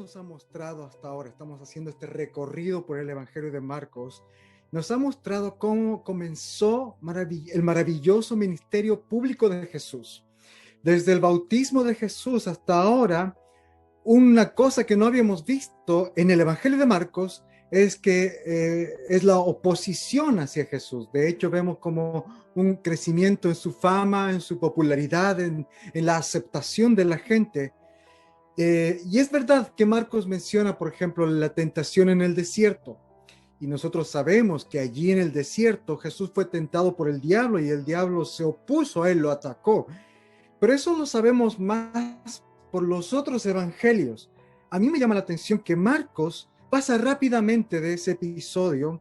nos ha mostrado hasta ahora, estamos haciendo este recorrido por el Evangelio de Marcos, nos ha mostrado cómo comenzó el maravilloso ministerio público de Jesús. Desde el bautismo de Jesús hasta ahora, una cosa que no habíamos visto en el Evangelio de Marcos es que es la oposición hacia Jesús. De hecho, vemos como un crecimiento en su fama, en su popularidad, en la aceptación de la gente. Y es verdad que Marcos menciona, por ejemplo, la tentación en el desierto. Y nosotros sabemos que allí en el desierto Jesús fue tentado por el diablo y el diablo se opuso a él, lo atacó. Pero eso lo sabemos más por los otros evangelios. A mí me llama la atención que Marcos pasa rápidamente de ese episodio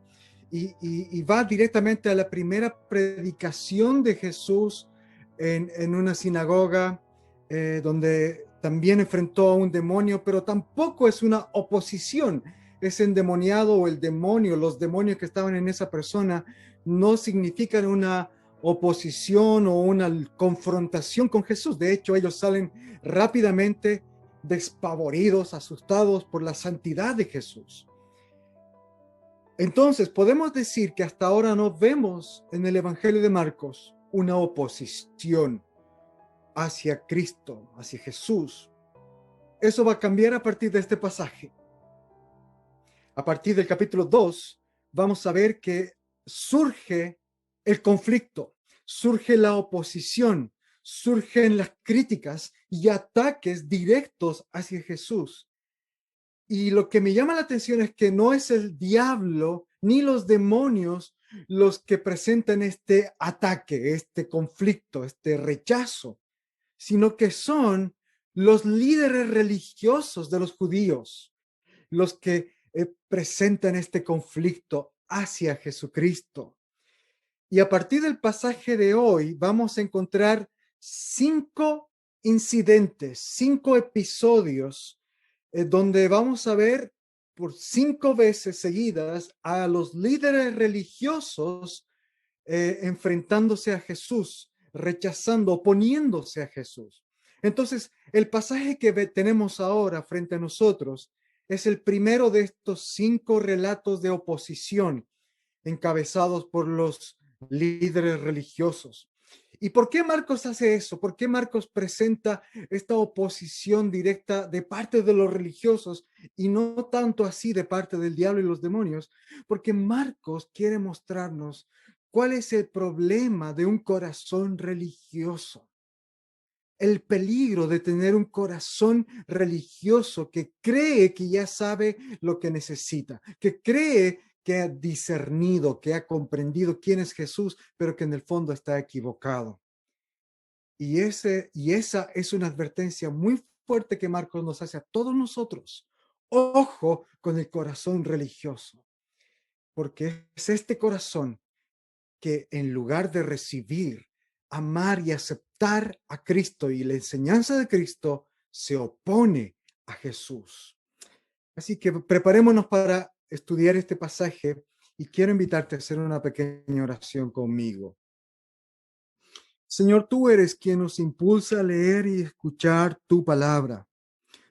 y va directamente a la primera predicación de Jesús en una sinagoga donde también enfrentó a un demonio, pero tampoco es una oposición. Ese endemoniado o el demonio, los demonios que estaban en esa persona, no significan una oposición o una confrontación con Jesús. De hecho, ellos salen rápidamente despavoridos, asustados por la santidad de Jesús. Entonces, podemos decir que hasta ahora no vemos en el Evangelio de Marcos una oposición hacia Cristo, hacia Jesús. Eso va a cambiar a partir de este pasaje. A partir del capítulo 2, vamos a ver que surge el conflicto, surge la oposición, surgen las críticas y ataques directos hacia Jesús. Y lo que me llama la atención es que no es el diablo ni los demonios los que presentan este ataque, este conflicto, este rechazo, sino que son los líderes religiosos de los judíos, los que presentan este conflicto hacia Jesucristo. Y a partir del pasaje de hoy vamos a encontrar 5 incidentes, 5 episodios donde vamos a ver por 5 veces seguidas a los líderes religiosos enfrentándose a Jesús, rechazando, oponiéndose a Jesús. Entonces, el pasaje que tenemos ahora frente a nosotros es el primero de estos 5 relatos de oposición encabezados por los líderes religiosos. ¿Y por qué Marcos hace eso? ¿Por qué Marcos presenta esta oposición directa de parte de los religiosos y no tanto así de parte del diablo y los demonios? Porque Marcos quiere mostrarnos cuál es el problema de un corazón religioso. El peligro de tener un corazón religioso que cree que ya sabe lo que necesita, que cree que ha discernido, que ha comprendido quién es Jesús, pero que en el fondo está equivocado. Y esa es una advertencia muy fuerte que Marcos nos hace a todos nosotros. Ojo con el corazón religioso, porque es este corazón que en lugar de recibir, amar y aceptar a Cristo y la enseñanza de Cristo, se opone a Jesús. Así que preparémonos para estudiar este pasaje y quiero invitarte a hacer una pequeña oración conmigo. Señor, tú eres quien nos impulsa a leer y escuchar tu palabra.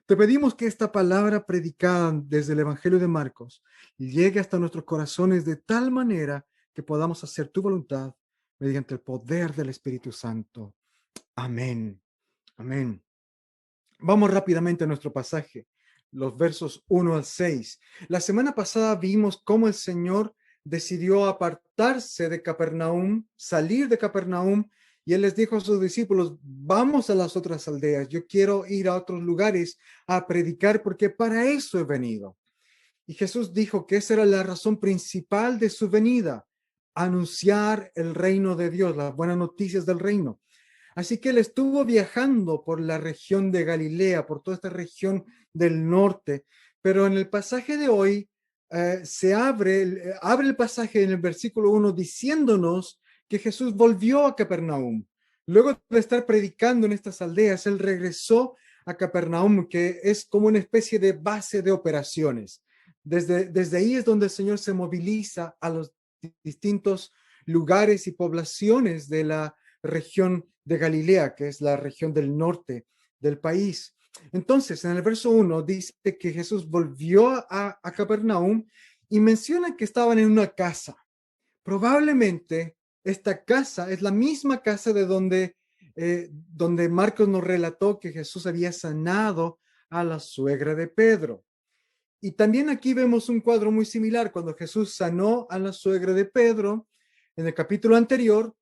Te pedimos que esta palabra predicada desde el Evangelio de Marcos llegue hasta nuestros corazones de tal manera que podamos hacer tu voluntad mediante el poder del Espíritu Santo. Amén. Amén. Vamos rápidamente a nuestro pasaje, los versos 1 al 6. La semana pasada vimos cómo el Señor decidió apartarse de Capernaum, salir de Capernaum, y Él les dijo a sus discípulos, vamos a las otras aldeas, yo quiero ir a otros lugares a predicar porque para eso he venido. Y Jesús dijo que esa era la razón principal de su venida, anunciar el reino de Dios, las buenas noticias del reino. Así que él estuvo viajando por la región de Galilea, por toda esta región del norte, pero en el pasaje de hoy se abre el pasaje en el versículo 1 diciéndonos que Jesús volvió a Capernaum. Luego de estar predicando en estas aldeas, él regresó a Capernaum, que es como una especie de base de operaciones. Desde ahí es donde el Señor se moviliza a los distintos lugares y poblaciones de la región de Galilea, que es la región del norte del país. Entonces, en el verso 1 dice que Jesús volvió a Capernaum y menciona que estaban en una casa. Probablemente esta casa es la misma casa de donde Marcos nos relató que Jesús había sanado a la suegra de Pedro. Y también aquí vemos un cuadro muy similar. Cuando Jesús sanó a la suegra de Pedro, en el capítulo anterior,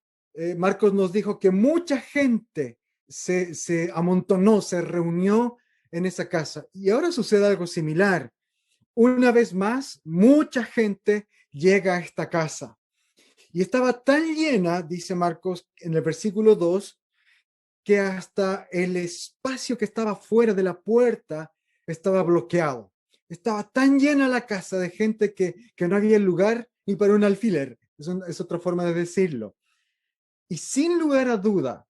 Marcos nos dijo que mucha gente se amontonó, se reunió en esa casa. Y ahora sucede algo similar. Una vez más, mucha gente llega a esta casa. Y estaba tan llena, dice Marcos en el versículo 2, que hasta el espacio que estaba fuera de la puerta estaba bloqueado. Estaba tan llena la casa de gente que no había lugar ni para un alfiler. Es otra forma de decirlo. Y sin lugar a duda,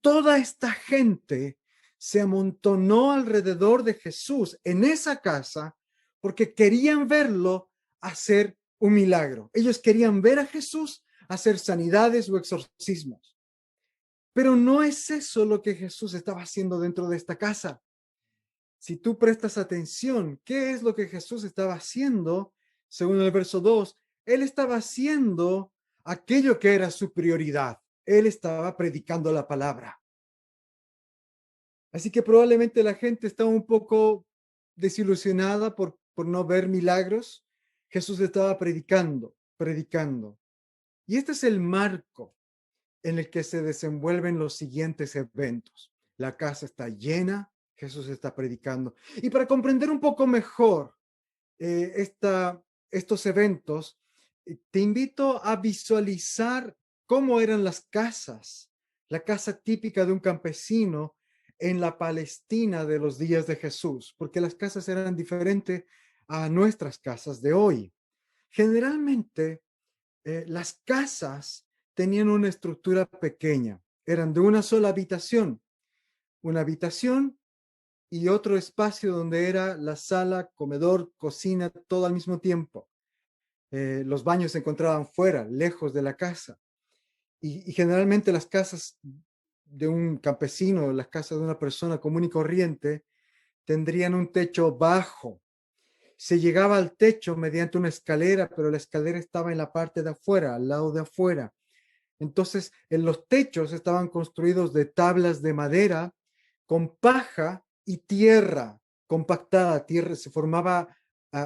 toda esta gente se amontonó alrededor de Jesús en esa casa porque querían verlo hacer un milagro. Ellos querían ver a Jesús hacer sanidades o exorcismos. Pero no es eso lo que Jesús estaba haciendo dentro de esta casa. Si tú prestas atención, ¿qué es lo que Jesús estaba haciendo? Según el verso 2, él estaba haciendo aquello que era su prioridad. Él estaba predicando la palabra. Así que probablemente la gente estaba un poco desilusionada por no ver milagros. Jesús estaba predicando, predicando. Y este es el marco en el que se desenvuelven los siguientes eventos. La casa está llena, Jesús está predicando. Y para comprender un poco mejor estos eventos, te invito a visualizar cómo eran las casas, la casa típica de un campesino en la Palestina de los días de Jesús, porque las casas eran diferentes a nuestras casas de hoy. Generalmente, las casas tenían una estructura pequeña, eran de una habitación y otro espacio donde era la sala, comedor, cocina, todo al mismo tiempo. Los baños se encontraban fuera, lejos de la casa. Y generalmente las casas de un campesino, las casas de una persona común y corriente, tendrían un techo bajo. Se llegaba al techo mediante una escalera, pero la escalera estaba en la parte de afuera, al lado de afuera. Entonces, en los techos estaban construidos de tablas de madera con paja y tierra compactada. Tierra, se formaba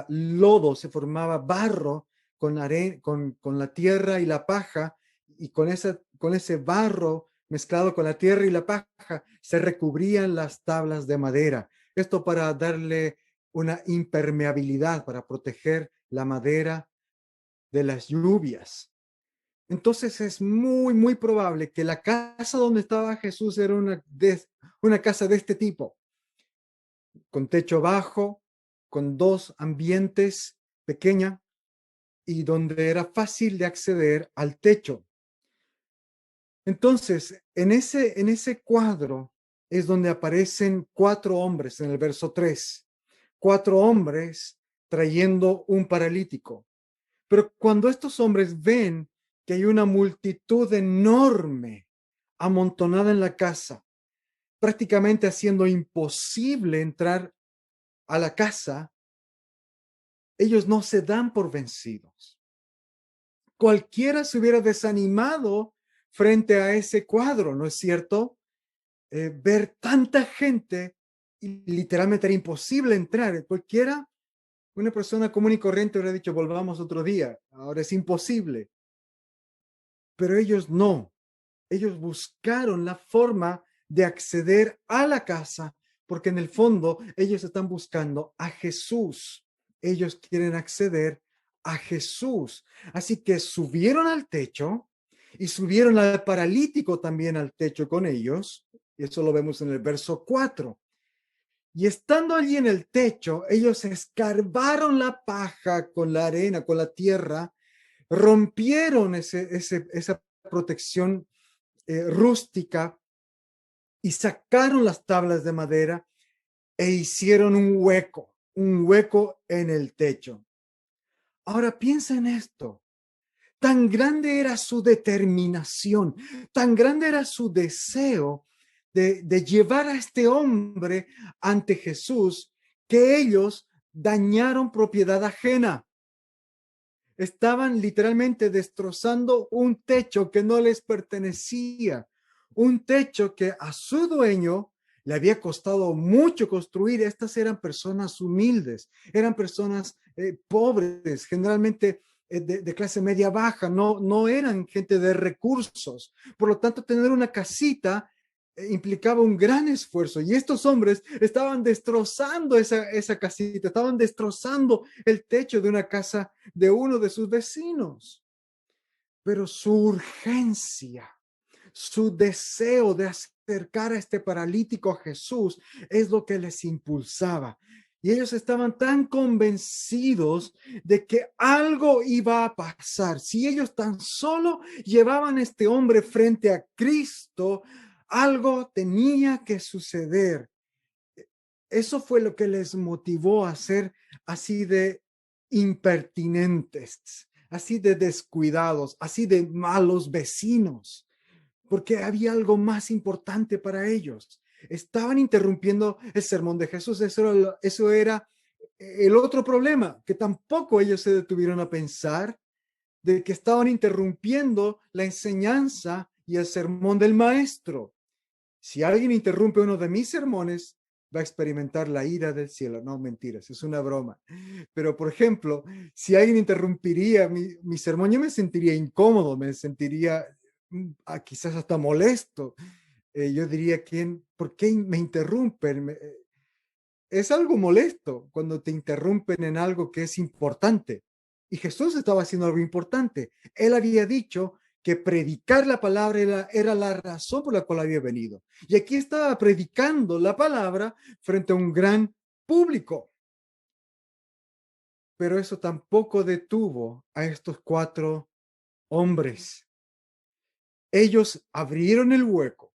lodo, se formaba barro con la tierra y la paja, y con ese barro mezclado con la tierra y la paja se recubrían las tablas de madera. Esto para darle una impermeabilidad, para proteger la madera de las lluvias. Entonces es muy, muy probable que la casa donde estaba Jesús era una casa de este tipo, con techo bajo, con dos ambientes pequeña y donde era fácil de acceder al techo. Entonces, en ese cuadro es donde aparecen 4 hombres en el verso 3. 4 hombres trayendo un paralítico. Pero cuando estos hombres ven que hay una multitud enorme amontonada en la casa, prácticamente haciendo imposible entrar a la casa, ellos no se dan por vencidos. Cualquiera se hubiera desanimado frente a ese cuadro, ¿no es cierto? Ver tanta gente y literalmente era imposible entrar. Cualquiera, una persona común y corriente hubiera dicho, volvamos otro día, ahora es imposible. Pero ellos no. Ellos buscaron la forma de acceder a la casa, porque en el fondo ellos están buscando a Jesús. Ellos quieren acceder a Jesús. Así que subieron al techo y subieron al paralítico también al techo con ellos. Y eso lo vemos en el verso 4. Y estando allí en el techo, ellos escarbaron la paja con la arena, con la tierra, rompieron esa protección rústica y sacaron las tablas de madera e hicieron un hueco en el techo. Ahora piensa en esto. Tan grande era su determinación, tan grande era su deseo de llevar a este hombre ante Jesús, que ellos dañaron propiedad ajena. Estaban literalmente destrozando un techo que no les pertenecía, un techo que a su dueño le había costado mucho construir. Estas eran personas humildes, eran personas pobres, generalmente de clase media baja, no eran gente de recursos. Por lo tanto, tener una casita implicaba un gran esfuerzo, y estos hombres estaban destrozando esa casita, estaban destrozando el techo de una casa de uno de sus vecinos. Pero su urgencia, su deseo de acercar a este paralítico a Jesús es lo que les impulsaba. Y ellos estaban tan convencidos de que algo iba a pasar. Si ellos tan solo llevaban a este hombre frente a Cristo, algo tenía que suceder. Eso fue lo que les motivó a ser así de impertinentes, así de descuidados, así de malos vecinos, porque había algo más importante para ellos. Estaban interrumpiendo el sermón de Jesús. Eso era el otro problema, que tampoco ellos se detuvieron a pensar de que estaban interrumpiendo la enseñanza y el sermón del maestro. Si alguien interrumpe uno de mis sermones, va a experimentar la ira del cielo. No, mentiras, es una broma. Pero, por ejemplo, si alguien interrumpiría mi sermón, yo me sentiría incómodo, me sentiría quizás hasta molesto. Yo diría, ¿por qué me interrumpen? Es algo molesto cuando te interrumpen en algo que es importante. Y Jesús estaba haciendo algo importante. Él había dicho que predicar la palabra era la razón por la cual había venido. Y aquí estaba predicando la palabra frente a un gran público. Pero eso tampoco detuvo a estos 4 hombres. Ellos abrieron el hueco,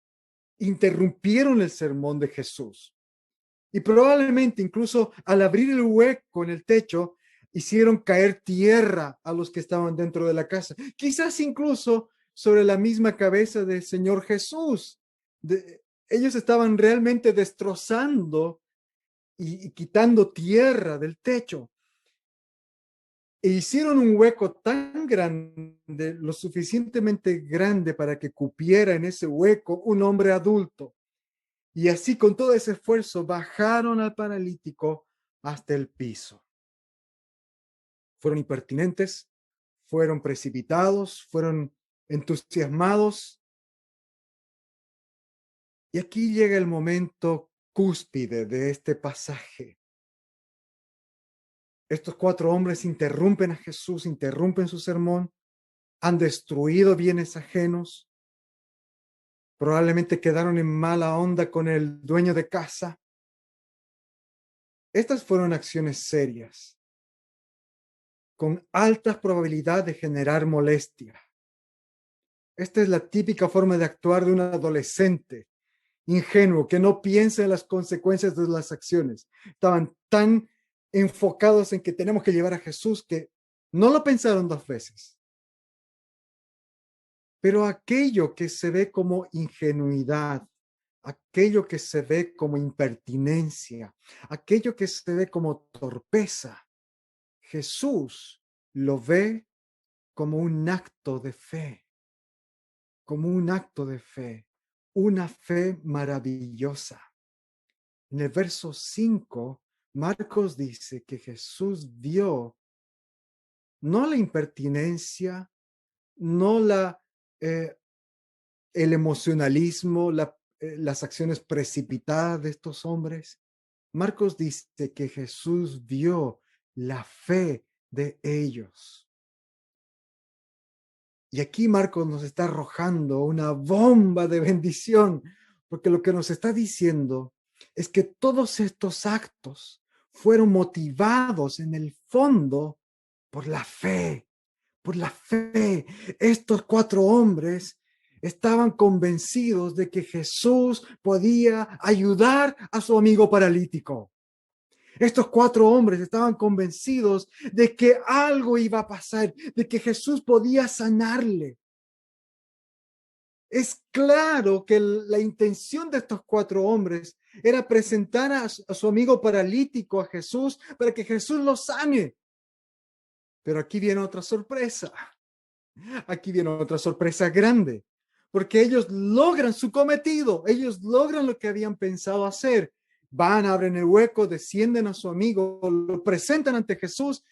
interrumpieron el sermón de Jesús. Y probablemente incluso al abrir el hueco en el techo, hicieron caer tierra a los que estaban dentro de la casa. Quizás incluso sobre la misma cabeza del Señor Jesús. Ellos estaban realmente destrozando y quitando tierra del techo. E hicieron un hueco tan grande, lo suficientemente grande para que cupiera en ese hueco un hombre adulto. Y así, con todo ese esfuerzo, bajaron al paralítico hasta el piso. Fueron impertinentes, fueron precipitados, fueron entusiasmados. Y aquí llega el momento cúspide de este pasaje. Estos 4 hombres interrumpen a Jesús, interrumpen su sermón, han destruido bienes ajenos, probablemente quedaron en mala onda con el dueño de casa. Estas fueron acciones serias, con alta probabilidad de generar molestia. Esta es la típica forma de actuar de un adolescente ingenuo que no piensa en las consecuencias de las acciones. Estaban tan enfocados en que tenemos que llevar a Jesús que no lo pensaron 2 veces. Pero aquello que se ve como ingenuidad, aquello que se ve como impertinencia, aquello que se ve como torpeza, Jesús lo ve como un acto de fe, como un acto de fe, una fe maravillosa. En el verso 5, Marcos dice que Jesús vio no la impertinencia, no el emocionalismo, las acciones precipitadas de estos hombres. Marcos dice que Jesús vio la fe de ellos. Y aquí Marcos nos está arrojando una bomba de bendición, porque lo que nos está diciendo es que todos estos actos fueron motivados en el fondo por la fe, por la fe. Estos 4 hombres estaban convencidos de que Jesús podía ayudar a su amigo paralítico. Estos 4 hombres estaban convencidos de que algo iba a pasar, de que Jesús podía sanarle. Es claro que la intención de estos cuatro hombres era presentar a su amigo paralítico a Jesús para que Jesús lo sane. Pero aquí viene otra sorpresa. Aquí viene otra sorpresa grande, porque ellos logran su cometido, ellos logran lo que habían pensado hacer. Van, abren el hueco, descienden a su amigo, lo presentan ante Jesús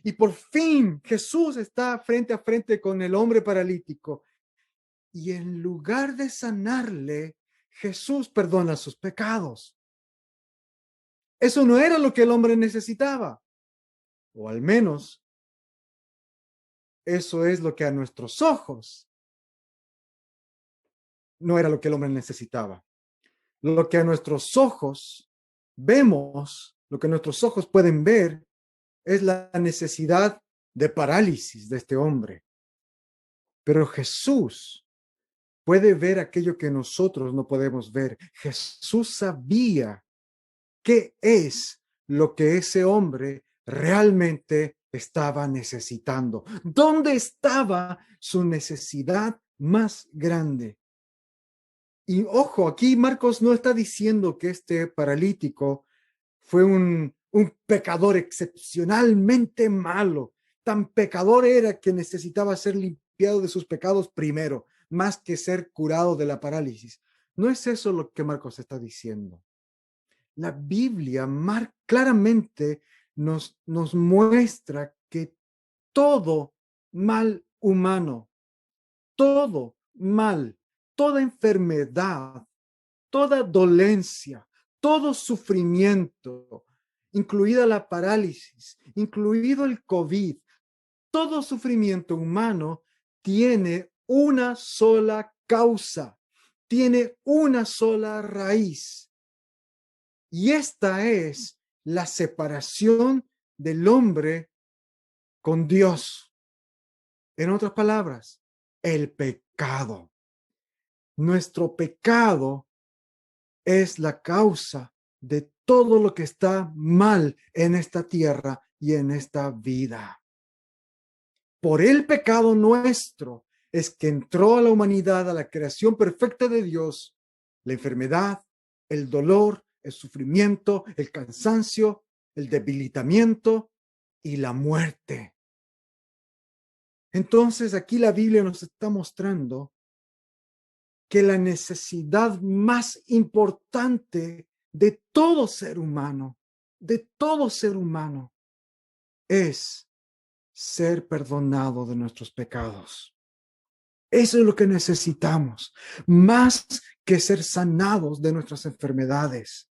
y por fin Jesús está frente a frente con el hombre paralítico. Y en lugar de sanarle, Jesús perdona sus pecados. Eso no era lo que el hombre necesitaba, o al menos eso es lo que a nuestros ojos no era lo que el hombre necesitaba. Lo que a nuestros ojos vemos, lo que nuestros ojos pueden ver, es la necesidad de parálisis de este hombre. Pero Jesús puede ver aquello que nosotros no podemos ver. Jesús sabía qué es lo que ese hombre realmente estaba necesitando. ¿Dónde estaba su necesidad más grande? Y ojo, aquí Marcos no está diciendo que este paralítico fue un pecador excepcionalmente malo. Tan pecador era que necesitaba ser limpiado de sus pecados primero, más que ser curado de la parálisis. No es eso lo que Marcos está diciendo. La Biblia claramente nos muestra que todo mal humano, todo mal, toda enfermedad, toda dolencia, todo sufrimiento, incluida la parálisis, incluido el COVID, todo sufrimiento humano tiene una sola causa, tiene una sola raíz. Y esta es la separación del hombre con Dios. En otras palabras, el pecado. Nuestro pecado es la causa de todo lo que está mal en esta tierra y en esta vida. Por el pecado nuestro es que entró a la humanidad, a la creación perfecta de Dios, la enfermedad, el dolor, el sufrimiento, el cansancio, el debilitamiento y la muerte. Entonces aquí la Biblia nos está mostrando que la necesidad más importante de todo ser humano, es ser perdonado de nuestros pecados. Eso es lo que necesitamos, más que ser sanados de nuestras enfermedades.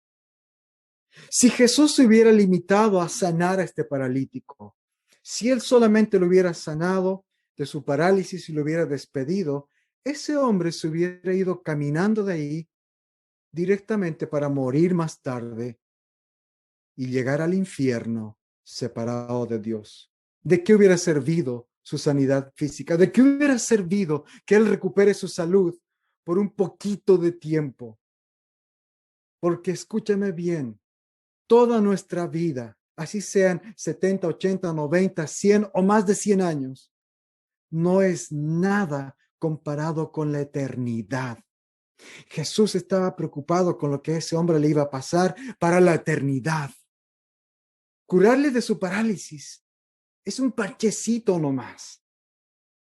Si Jesús se hubiera limitado a sanar a este paralítico, si él solamente lo hubiera sanado de su parálisis y lo hubiera despedido, ese hombre se hubiera ido caminando de ahí directamente para morir más tarde y llegar al infierno separado de Dios. ¿De qué hubiera servido su sanidad física? ¿De qué hubiera servido que él recupere su salud por un poquito de tiempo? Porque escúchame bien, toda nuestra vida, así sean 70, 80, 90, 100 o más de 100 años, no es nada comparado con la eternidad. Jesús estaba preocupado con lo que a ese hombre le iba a pasar para la eternidad. Curarle de su parálisis es un parchecito nomás,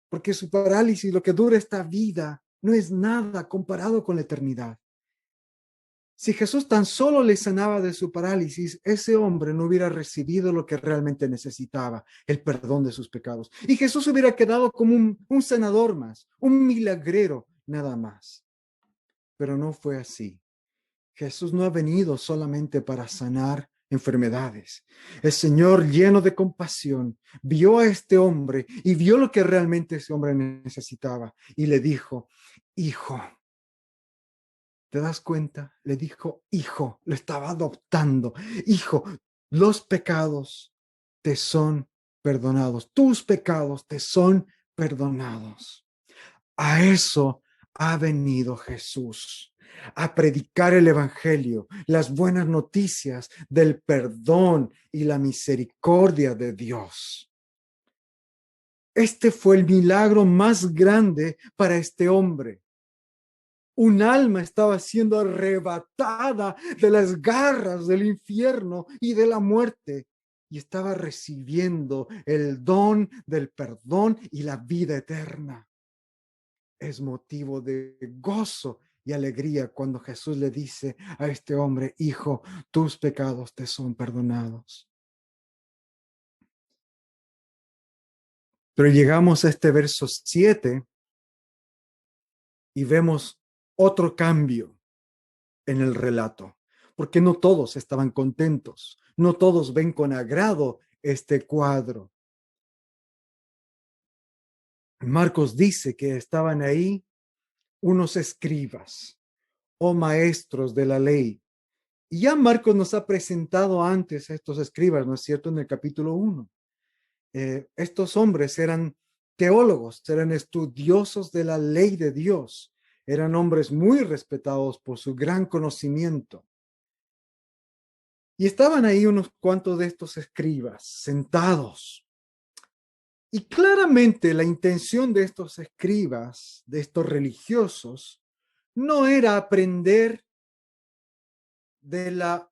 porque su parálisis, lo que dura esta vida, no es nada comparado con la eternidad. Si Jesús tan solo le sanaba de su parálisis, ese hombre no hubiera recibido lo que realmente necesitaba, el perdón de sus pecados. Y Jesús hubiera quedado como un sanador más, un milagrero nada más. Pero no fue así. Jesús no ha venido solamente para sanar enfermedades. El Señor, lleno de compasión, vio a este hombre y vio lo que realmente ese hombre necesitaba y le dijo, hijo, ¿te das cuenta? Le dijo, hijo, lo estaba adoptando. Hijo, los pecados te son perdonados. Tus pecados te son perdonados. A eso ha venido Jesús, a predicar el evangelio, las buenas noticias del perdón y la misericordia de Dios. Este fue el milagro más grande para este hombre. Un alma estaba siendo arrebatada de las garras del infierno y de la muerte y estaba recibiendo el don del perdón y la vida eterna. Es motivo de gozo y alegría cuando Jesús le dice a este hombre: hijo, tus pecados te son perdonados. Pero llegamos a este verso 7 y vemos otro cambio en el relato, porque no todos estaban contentos, no todos ven con agrado este cuadro. Marcos dice que estaban ahí unos escribas o maestros de la ley. Y ya Marcos nos ha presentado antes a estos escribas, ¿no es cierto? En el capítulo 1. Estos hombres eran teólogos, eran estudiosos de la ley de Dios, eran hombres muy respetados por su gran conocimiento. Y estaban ahí unos cuantos de estos escribas sentados. Y claramente la intención de estos escribas, de estos religiosos, no era aprender de la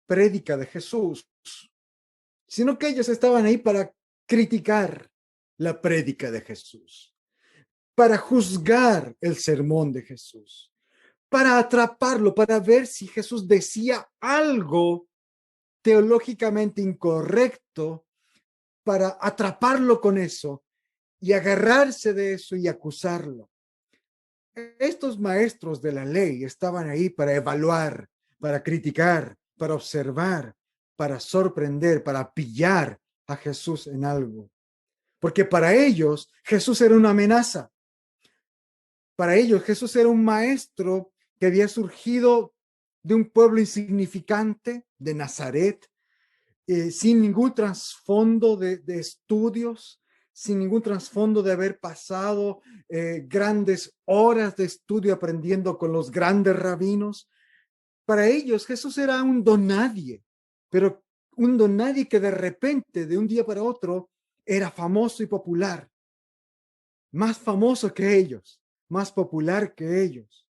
prédica de Jesús, sino que ellos estaban ahí para criticar la prédica de Jesús, para juzgar el sermón de Jesús, para atraparlo, para ver si Jesús decía algo teológicamente incorrecto, para atraparlo con eso y agarrarse de eso y acusarlo. Estos maestros de la ley estaban ahí para evaluar, para criticar, para observar, para sorprender, para pillar a Jesús en algo. Porque para ellos Jesús era una amenaza. Para ellos Jesús era un maestro que había surgido de un pueblo insignificante, de Nazaret, sin ningún trasfondo de estudios, sin ningún trasfondo de haber pasado grandes horas de estudio aprendiendo con los grandes rabinos. Para ellos Jesús era un don nadie, pero un don nadie que de repente, de un día para otro, era famoso y popular, más famoso que ellos, más popular que ellos.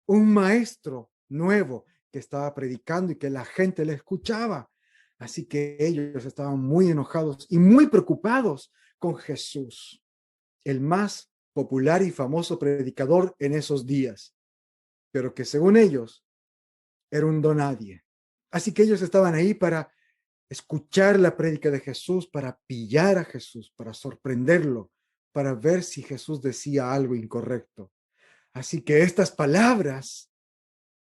Un maestro nuevo que estaba predicando y que la gente le escuchaba. Así que ellos estaban muy enojados y muy preocupados con Jesús, el más popular y famoso predicador en esos días, pero que según ellos era un donadie. Así que ellos estaban ahí para escuchar la prédica de Jesús, para pillar a Jesús, para sorprenderlo, para ver si Jesús decía algo incorrecto. Así que estas palabras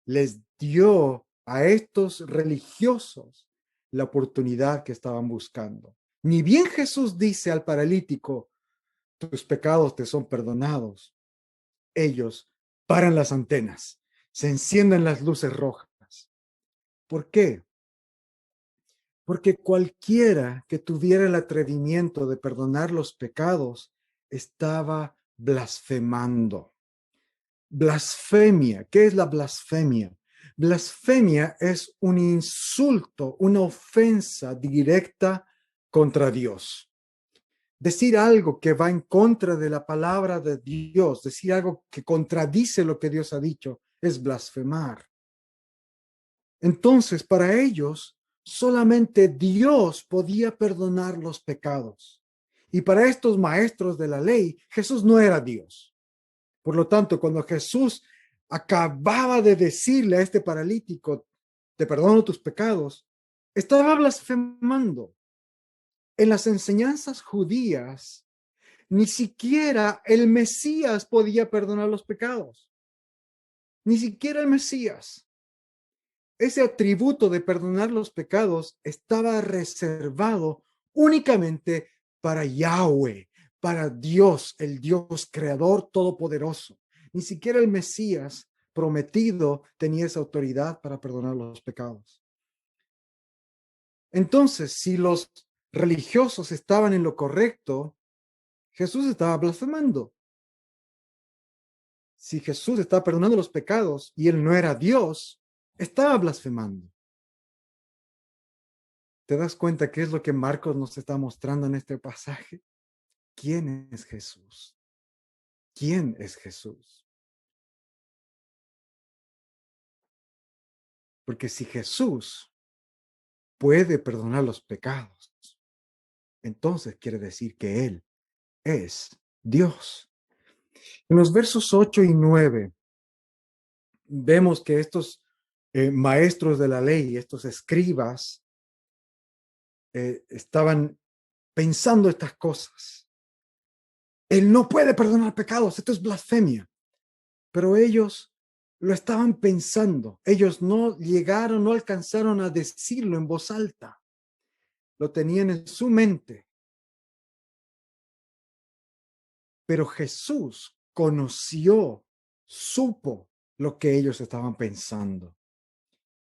les dio a estos religiosos la oportunidad que estaban buscando. Ni bien Jesús dice al paralítico: tus pecados te son perdonados, ellos paran las antenas, se encienden las luces rojas. ¿Por qué? Porque cualquiera que tuviera el atrevimiento de perdonar los pecados estaba blasfemando. Blasfemia. ¿Qué es la blasfemia? Blasfemia es un insulto, una ofensa directa contra Dios. Decir algo que va en contra de la palabra de Dios, decir algo que contradice lo que Dios ha dicho, es blasfemar. Entonces, para ellos, solamente Dios podía perdonar los pecados. Y para estos maestros de la ley, Jesús no era Dios. Por lo tanto, cuando Jesús acababa de decirle a este paralítico: te perdono tus pecados, estaba blasfemando. En las enseñanzas judías, ni siquiera el Mesías podía perdonar los pecados. Ni siquiera el Mesías. Ese atributo de perdonar los pecados estaba reservado únicamente para Yahweh, para Dios, el Dios creador todopoderoso. Ni siquiera el Mesías prometido tenía esa autoridad para perdonar los pecados. Entonces, si los religiosos estaban en lo correcto, Jesús estaba blasfemando. Si Jesús estaba perdonando los pecados y él no era Dios, estaba blasfemando. ¿Te das cuenta qué es lo que Marcos nos está mostrando en este pasaje? ¿Quién es Jesús? ¿Quién es Jesús? Porque si Jesús puede perdonar los pecados, entonces quiere decir que Él es Dios. En los versos 8 y 9 vemos que estos maestros de la ley, estos escribas, estaban pensando estas cosas. Él no puede perdonar pecados, esto es blasfemia. Pero ellos lo estaban pensando. Ellos no llegaron, no alcanzaron a decirlo en voz alta. Lo tenían en su mente. Pero Jesús conoció, supo lo que ellos estaban pensando.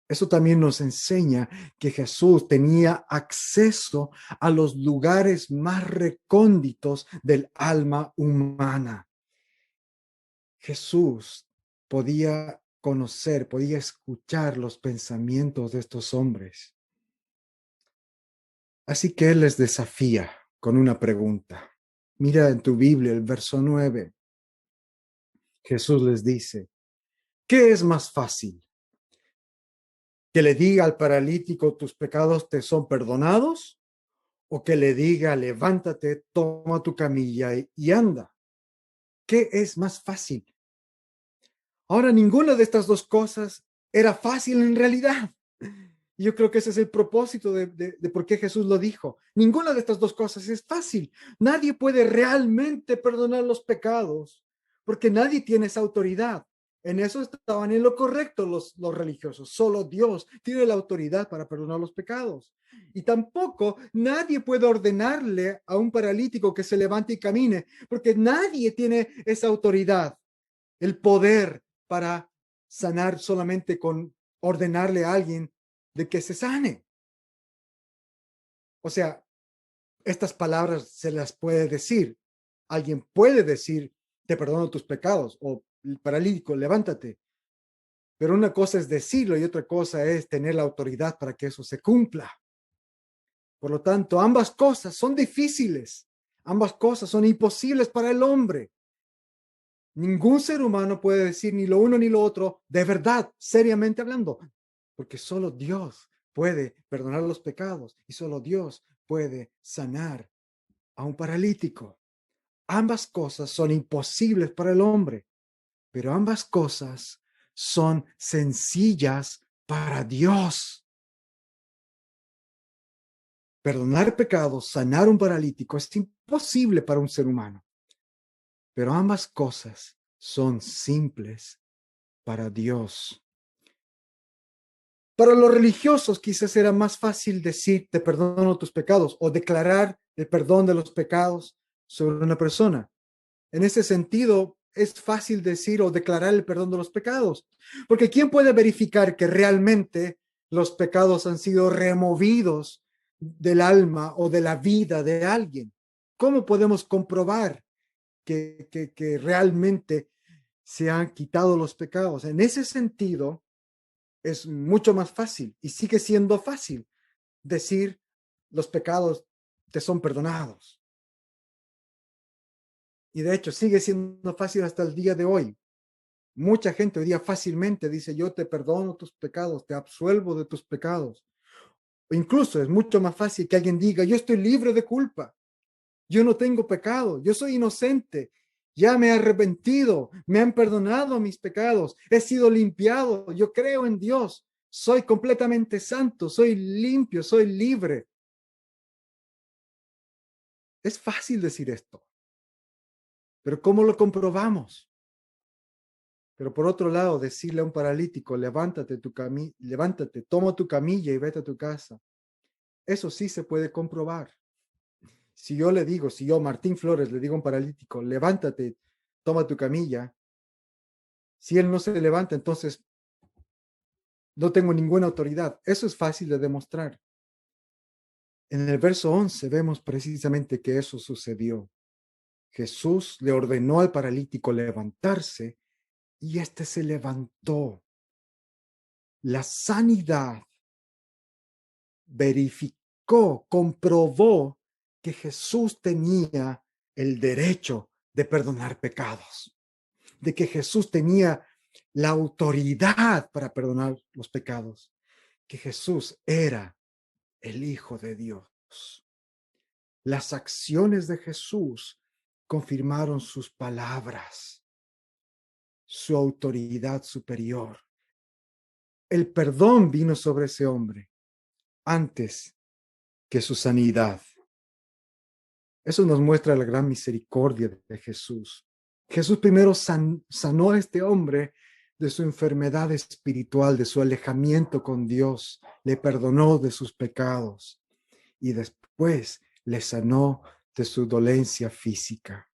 Eso también nos enseña que Jesús tenía acceso a los lugares más recónditos del alma humana. Jesús podía conocer, podía escuchar los pensamientos de estos hombres. Así que Él les desafía con una pregunta. Mira en tu Biblia el verso 9. Jesús les dice, ¿qué es más fácil? ¿Que le diga al paralítico tus pecados te son perdonados? ¿O que le diga levántate, toma tu camilla y anda? ¿Qué es más fácil? Ahora, ninguna de estas dos cosas era fácil en realidad. Yo creo que ese es el propósito de por qué Jesús lo dijo. Ninguna de estas dos cosas es fácil. Nadie puede realmente perdonar los pecados porque nadie tiene esa autoridad. En eso estaban en lo correcto los religiosos. Solo Dios tiene la autoridad para perdonar los pecados. Y tampoco nadie puede ordenarle a un paralítico que se levante y camine, porque nadie tiene esa autoridad, el poder para sanar solamente con ordenarle a alguien de que se sane. O sea, estas palabras se las puede decir. Alguien puede decir, te perdono tus pecados, o el paralítico, levántate. Pero una cosa es decirlo y otra cosa es tener la autoridad para que eso se cumpla. Por lo tanto, ambas cosas son difíciles. Ambas cosas son imposibles para el hombre. Ningún ser humano puede decir ni lo uno ni lo otro de verdad, seriamente hablando, porque solo Dios puede perdonar los pecados y solo Dios puede sanar a un paralítico. Ambas cosas son imposibles para el hombre, pero ambas cosas son sencillas para Dios. Perdonar pecados, sanar un paralítico es imposible para un ser humano, pero ambas cosas son simples para Dios. Para los religiosos quizás era más fácil decir te perdono tus pecados o declarar el perdón de los pecados sobre una persona. En ese sentido, es fácil decir o declarar el perdón de los pecados, porque ¿quién puede verificar que realmente los pecados han sido removidos del alma o de la vida de alguien? ¿Cómo podemos comprobar que realmente se han quitado los pecados? En ese sentido, es mucho más fácil y sigue siendo fácil decir los pecados te son perdonados. Y de hecho sigue siendo fácil hasta el día de hoy. Mucha gente hoy día fácilmente dice yo te perdono tus pecados, te absuelvo de tus pecados. O incluso es mucho más fácil que alguien diga yo estoy libre de culpa, yo no tengo pecado, yo soy inocente, ya me he arrepentido, me han perdonado mis pecados, he sido limpiado, yo creo en Dios, soy completamente santo, soy limpio, soy libre. Es fácil decir esto, pero ¿cómo lo comprobamos? Pero por otro lado, decirle a un paralítico, levántate, toma tu camilla y vete a tu casa. Eso sí se puede comprobar. Si yo le digo, si yo, Martín Flores, le digo a un paralítico, levántate, toma tu camilla, si él no se levanta, entonces no tengo ninguna autoridad. Eso es fácil de demostrar. En el verso 11 vemos precisamente que eso sucedió. Jesús le ordenó al paralítico levantarse y éste se levantó. La sanidad verificó, comprobó que Jesús tenía el derecho de perdonar pecados, de que Jesús tenía la autoridad para perdonar los pecados. que Jesús era el Hijo de Dios. Las acciones de Jesús confirmaron sus palabras, su autoridad superior. El perdón vino sobre ese hombre antes que su sanidad. Eso nos muestra la gran misericordia de Jesús. Jesús primero sanó a este hombre de su enfermedad espiritual, de su alejamiento con Dios, le perdonó de sus pecados y después le sanó de su dolencia física.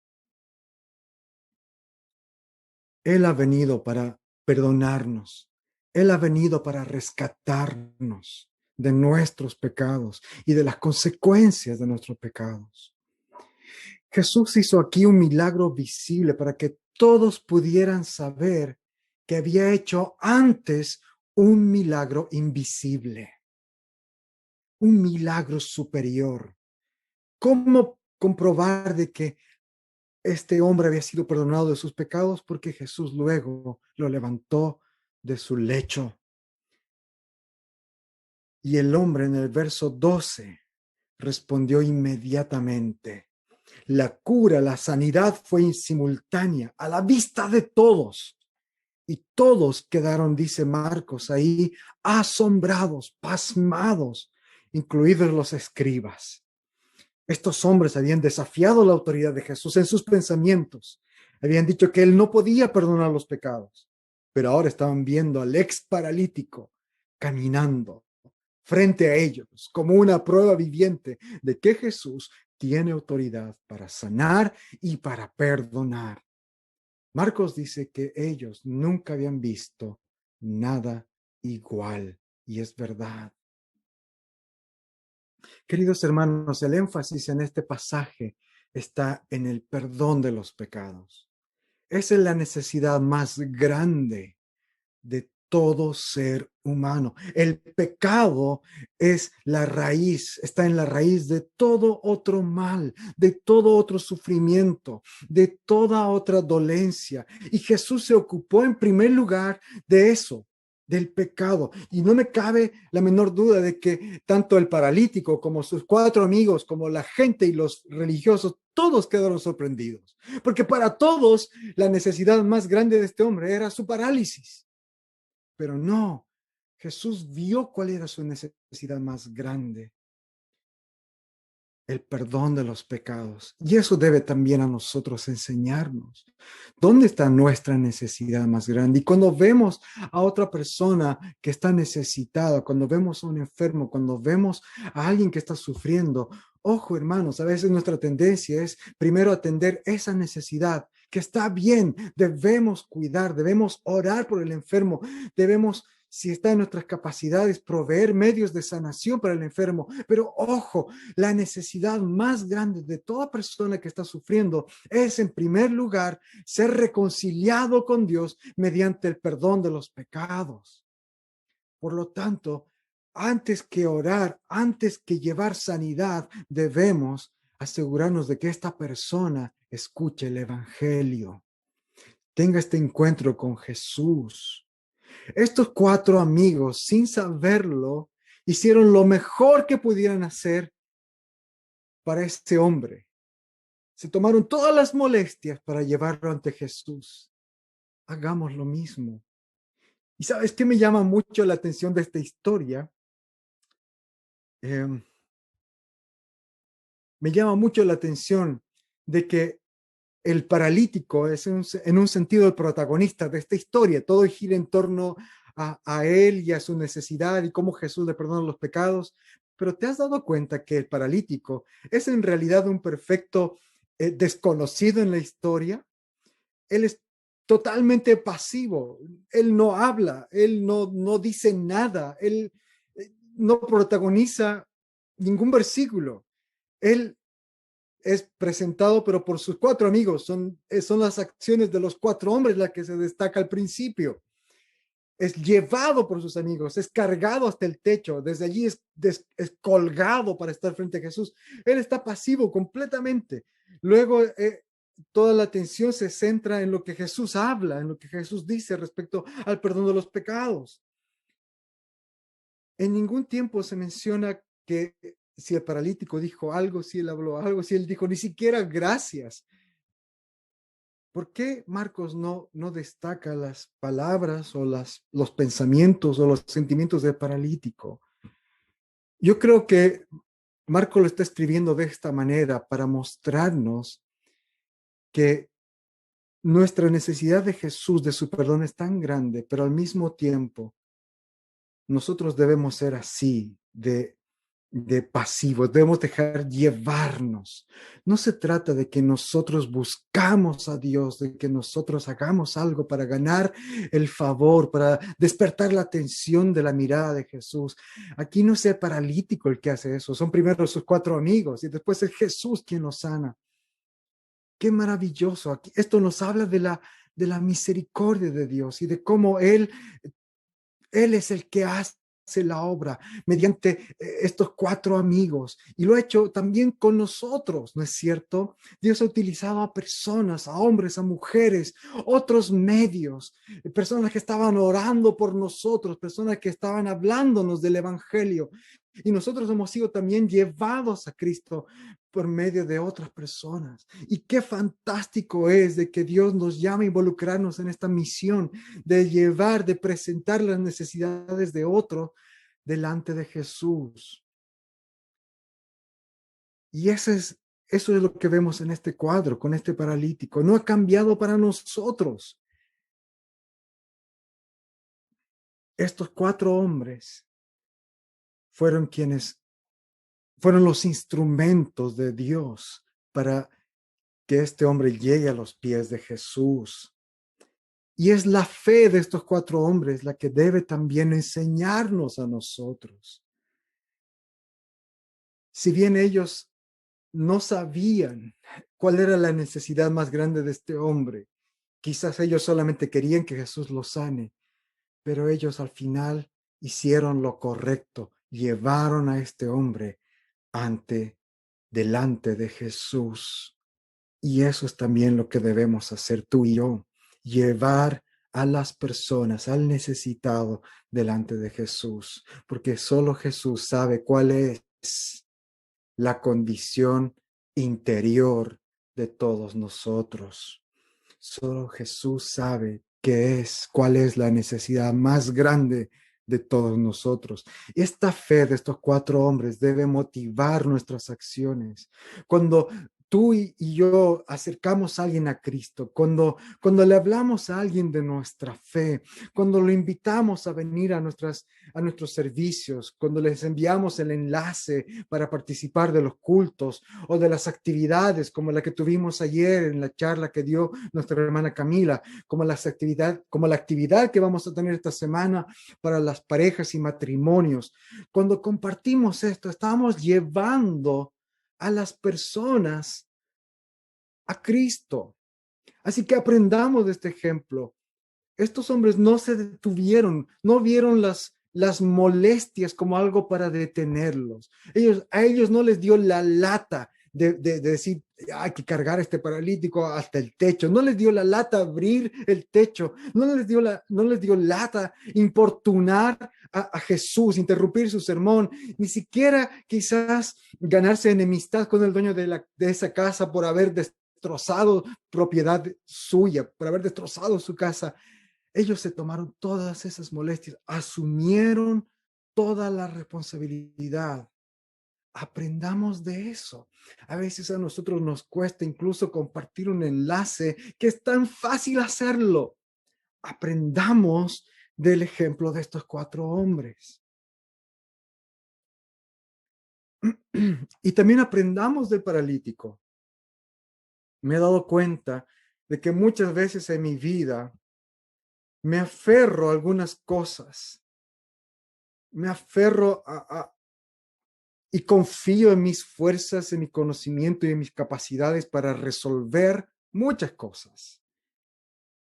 Él ha venido para perdonarnos. Él ha venido para rescatarnos de nuestros pecados y de las consecuencias de nuestros pecados. Jesús hizo aquí un milagro visible para que todos pudieran saber que había hecho antes un milagro invisible, un milagro superior. ¿Cómo comprobar de que este hombre había sido perdonado de sus pecados? Porque Jesús luego lo levantó de su lecho. Y el hombre en el verso 12 respondió inmediatamente. La cura, la sanidad fue simultánea a la vista de todos. Y todos quedaron, dice Marcos, ahí asombrados, pasmados, incluidos los escribas. Estos hombres habían desafiado la autoridad de Jesús en sus pensamientos. Habían dicho que él no podía perdonar los pecados, pero ahora estaban viendo al ex paralítico caminando frente a ellos como una prueba viviente de que Jesús tiene autoridad para sanar y para perdonar. Marcos dice que ellos nunca habían visto nada igual, y es verdad. Queridos hermanos, el énfasis en este pasaje está en el perdón de los pecados. Esa es la necesidad más grande de todo ser humano. El pecado es la raíz, está en la raíz de todo otro mal, de todo otro sufrimiento, de toda otra dolencia. Y Jesús se ocupó en primer lugar de eso, del pecado. Y no me cabe la menor duda de que tanto el paralítico como sus cuatro amigos, como la gente y los religiosos, todos quedaron sorprendidos. Porque para todos la necesidad más grande de este hombre era su parálisis. Pero no, Jesús vio cuál era su necesidad más grande, el perdón de los pecados. Y eso debe también a nosotros enseñarnos. ¿Dónde está nuestra necesidad más grande? Y cuando vemos a otra persona que está necesitada, cuando vemos a un enfermo, cuando vemos a alguien que está sufriendo, ojo hermanos, a veces nuestra tendencia es primero atender esa necesidad, que está bien, debemos cuidar, debemos orar por el enfermo, debemos, si está en nuestras capacidades, proveer medios de sanación para el enfermo. Pero ojo, la necesidad más grande de toda persona que está sufriendo es, en primer lugar, ser reconciliado con Dios mediante el perdón de los pecados. Por lo tanto, antes que orar, antes que llevar sanidad, debemos asegurarnos de que esta persona escuche el evangelio, tenga este encuentro con Jesús. Estos cuatro amigos, sin saberlo, hicieron lo mejor que pudieran hacer para este hombre. Se tomaron todas las molestias para llevarlo ante Jesús. Hagamos lo mismo. ¿Y sabes qué me llama mucho la atención de esta historia? Me llama mucho la atención de que el paralítico es en un sentido el protagonista de esta historia. Todo gira en torno a él y a su necesidad y cómo Jesús le perdona los pecados. Pero ¿te has dado cuenta que el paralítico es en realidad un perfecto desconocido en la historia? Él es totalmente pasivo. Él no habla, él no dice nada, él no protagoniza ningún versículo. Él es presentado, pero por sus cuatro amigos. Son las acciones de los cuatro hombres las que se destaca al principio. Es llevado por sus amigos, es cargado hasta el techo, desde allí es colgado para estar frente a Jesús. Él está pasivo completamente. Luego, toda la atención se centra en lo que Jesús habla, en lo que Jesús dice respecto al perdón de los pecados. En ningún tiempo se menciona que si el paralítico dijo algo, si él habló algo, si él dijo ni siquiera gracias. ¿Por qué Marcos no destaca las palabras o los pensamientos o los sentimientos del paralítico? Yo creo que Marcos lo está escribiendo de esta manera para mostrarnos que nuestra necesidad de Jesús, de su perdón, es tan grande, pero al mismo tiempo nosotros debemos ser así, de pasivos, debemos dejar llevarnos. No se trata de que nosotros buscamos a Dios, de que nosotros hagamos algo para ganar el favor, para despertar la atención de la mirada de Jesús. Aquí no es el paralítico el que hace eso, son primero sus cuatro amigos y después es Jesús quien los sana. Qué maravilloso. Aquí, esto nos habla de la misericordia de Dios y de cómo Él es el que hace la obra mediante estos cuatro amigos y lo ha hecho también con nosotros, ¿no es cierto? Dios ha utilizado a personas, a hombres, a mujeres, otros medios, personas que estaban orando por nosotros, personas que estaban hablándonos del Evangelio y nosotros hemos sido también llevados a Cristo por medio de otras personas. Y qué fantástico es de que Dios nos llama a involucrarnos en esta misión de llevar, de presentar las necesidades de otro delante de Jesús. Y eso es lo que vemos en este cuadro, con este paralítico. No ha cambiado para nosotros. Estos cuatro hombres fueron quienes fueron los instrumentos de Dios para que este hombre llegue a los pies de Jesús. Y es la fe de estos cuatro hombres la que debe también enseñarnos a nosotros. Si bien ellos no sabían cuál era la necesidad más grande de este hombre, quizás ellos solamente querían que Jesús los sane, pero ellos al final hicieron lo correcto, llevaron a este hombre delante de Jesús. Y eso es también lo que debemos hacer tú y yo, llevar a las personas, al necesitado, delante de Jesús, porque solo Jesús sabe cuál es la condición interior de todos nosotros. Solo Jesús sabe cuál es la necesidad más grande de todos nosotros. Esta fe de estos cuatro hombres debe motivar nuestras acciones. Cuando tú y yo acercamos a alguien a Cristo, cuando le hablamos a alguien de nuestra fe, cuando lo invitamos a venir a nuestros servicios, cuando les enviamos el enlace para participar de los cultos o de las actividades como la que tuvimos ayer en la charla que dio nuestra hermana Camila, como la actividad que vamos a tener esta semana para las parejas y matrimonios. Cuando compartimos esto, estamos llevando a las personas a Cristo. Así que aprendamos de este ejemplo. Estos hombres no se detuvieron, no vieron las molestias como algo para detenerlos. A ellos no les dio la lata de decir, hay que cargar a este paralítico hasta el techo. No les dio la lata abrir el techo. No les dio lata importunar a Jesús, interrumpir su sermón. Ni siquiera quizás ganarse enemistad con el dueño de esa casa por haber destrozado propiedad suya, por haber destrozado su casa. Ellos se tomaron todas esas molestias, asumieron toda la responsabilidad. Aprendamos de eso. A veces a nosotros nos cuesta incluso compartir un enlace que es tan fácil hacerlo. Aprendamos del ejemplo de estos cuatro hombres. Y también aprendamos del paralítico. Me he dado cuenta de que muchas veces en mi vida me aferro a algunas cosas, me aferro y confío en mis fuerzas, en mi conocimiento y en mis capacidades para resolver muchas cosas.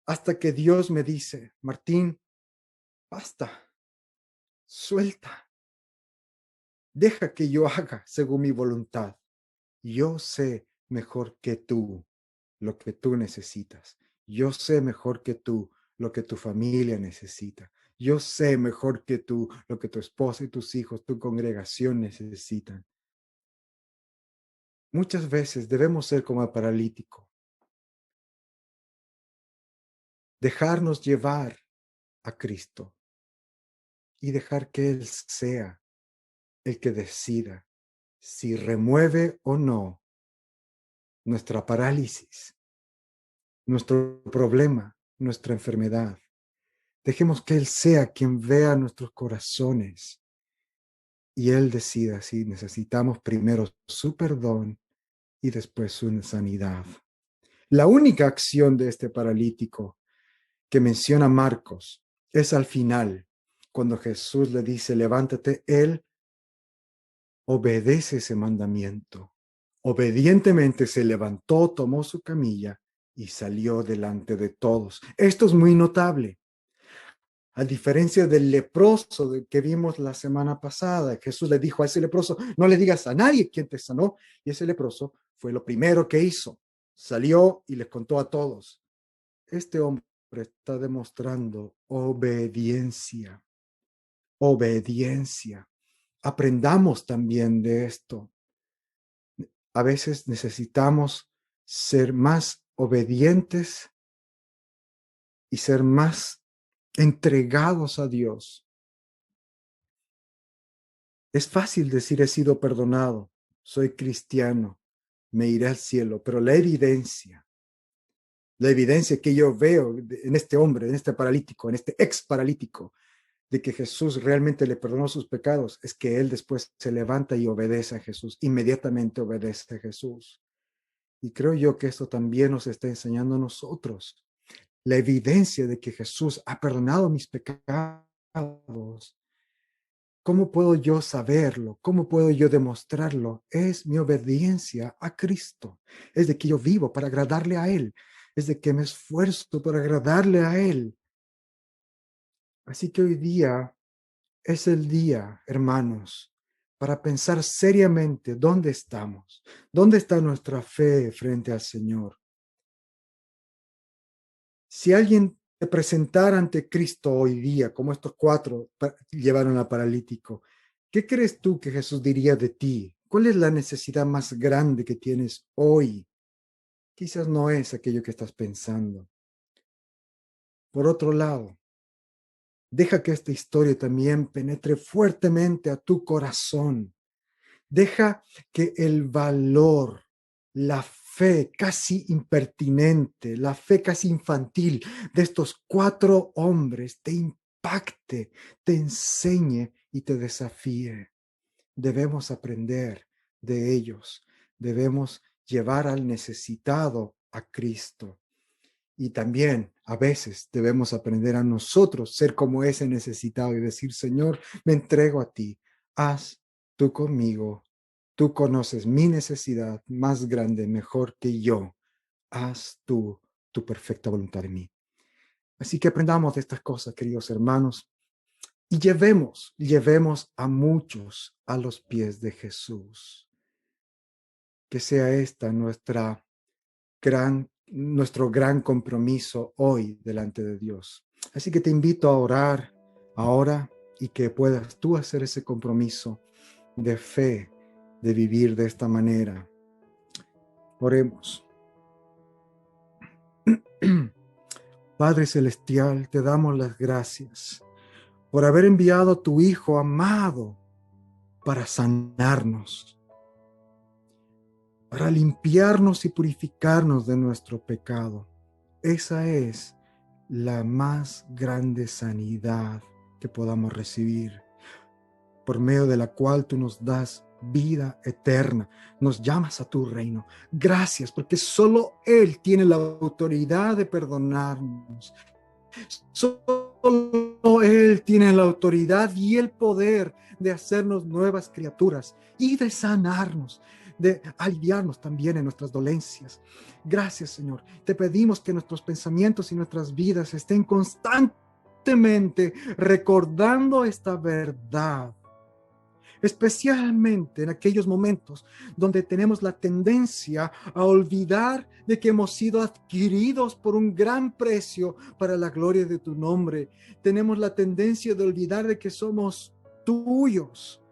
Hasta que Dios me dice, Martín, basta, suelta, deja que yo haga según mi voluntad. Yo sé mejor que tú lo que tú necesitas. Yo sé mejor que tú lo que tu familia necesita. Yo sé mejor que tú lo que tu esposa y tus hijos, tu congregación necesitan. Muchas veces debemos ser como el paralítico, dejarnos llevar a Cristo y dejar que Él sea el que decida si remueve o no nuestra parálisis, nuestro problema, nuestra enfermedad. Dejemos que Él sea quien vea nuestros corazones y Él decida si necesitamos primero su perdón y después su sanidad. La única acción de este paralítico que menciona Marcos es al final, cuando Jesús le dice, levántate, Él obedece ese mandamiento. Obedientemente se levantó, tomó su camilla y salió delante de todos. Esto es muy notable. A diferencia del leproso que vimos la semana pasada, Jesús le dijo a ese leproso, no le digas a nadie quién te sanó. Y ese leproso fue lo primero que hizo. Salió y les contó a todos. Este hombre está demostrando obediencia. Obediencia. Aprendamos también de esto. A veces necesitamos ser más obedientes y ser más entregados a Dios. Es fácil decir he sido perdonado, soy cristiano, me iré al cielo, pero la evidencia que yo veo en este hombre, en este paralítico, en este ex paralítico, de que Jesús realmente le perdonó sus pecados, es que él después se levanta y obedece a Jesús, inmediatamente obedece a Jesús. Y creo yo que esto también nos está enseñando a nosotros la evidencia de que Jesús ha perdonado mis pecados. ¿Cómo puedo yo saberlo? ¿Cómo puedo yo demostrarlo? Es mi obediencia a Cristo. Es de que yo vivo para agradarle a Él. Es de que me esfuerzo para agradarle a Él. Así que hoy día es el día, hermanos, para pensar seriamente dónde estamos. ¿Dónde está nuestra fe frente al Señor? Si alguien te presentara ante Cristo hoy día, como estos cuatro llevaron al paralítico, ¿qué crees tú que Jesús diría de ti? ¿Cuál es la necesidad más grande que tienes hoy? Quizás no es aquello que estás pensando. Por otro lado, deja que esta historia también penetre fuertemente a tu corazón. Deja que el valor, la fe casi impertinente, la fe casi infantil de estos cuatro hombres te impacte, te enseñe y te desafíe. Debemos aprender de ellos. Debemos llevar al necesitado a Cristo. Y también a veces debemos aprender a nosotros ser como ese necesitado y decir, Señor, me entrego a ti. Haz tú conmigo. Tú conoces mi necesidad más grande, mejor que yo. Haz tú tu perfecta voluntad en mí. Así que aprendamos de estas cosas, queridos hermanos, y llevemos a muchos a los pies de Jesús. Que sea esta nuestro gran compromiso hoy delante de Dios. Así que te invito a orar ahora y que puedas tú hacer ese compromiso de fe, de vivir de esta manera. Oremos. Padre Celestial, te damos las gracias por haber enviado a tu Hijo amado para sanarnos, para limpiarnos y purificarnos de nuestro pecado. Esa es la más grande sanidad que podamos recibir, por medio de la cual tú nos das vida eterna, nos llamas a tu reino. Gracias, porque solo Él tiene la autoridad de perdonarnos. Solo Él tiene la autoridad y el poder de hacernos nuevas criaturas y de sanarnos, de aliviarnos también en nuestras dolencias. Gracias, Señor. Te pedimos que nuestros pensamientos y nuestras vidas estén constantemente recordando esta verdad, especialmente en aquellos momentos donde tenemos la tendencia a olvidar de que hemos sido adquiridos por un gran precio para la gloria de tu nombre. Tenemos la tendencia de olvidar de que somos tuyos,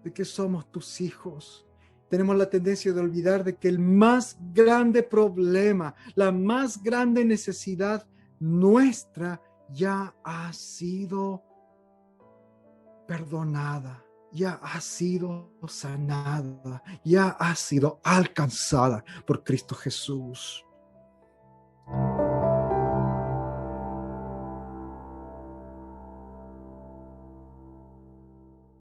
de que somos tus hijos. Tenemos la tendencia de olvidar de que el más grande problema, la más grande necesidad nuestra ya ha sido perdonada, ya ha sido sanada, ya ha sido alcanzada por Cristo Jesús.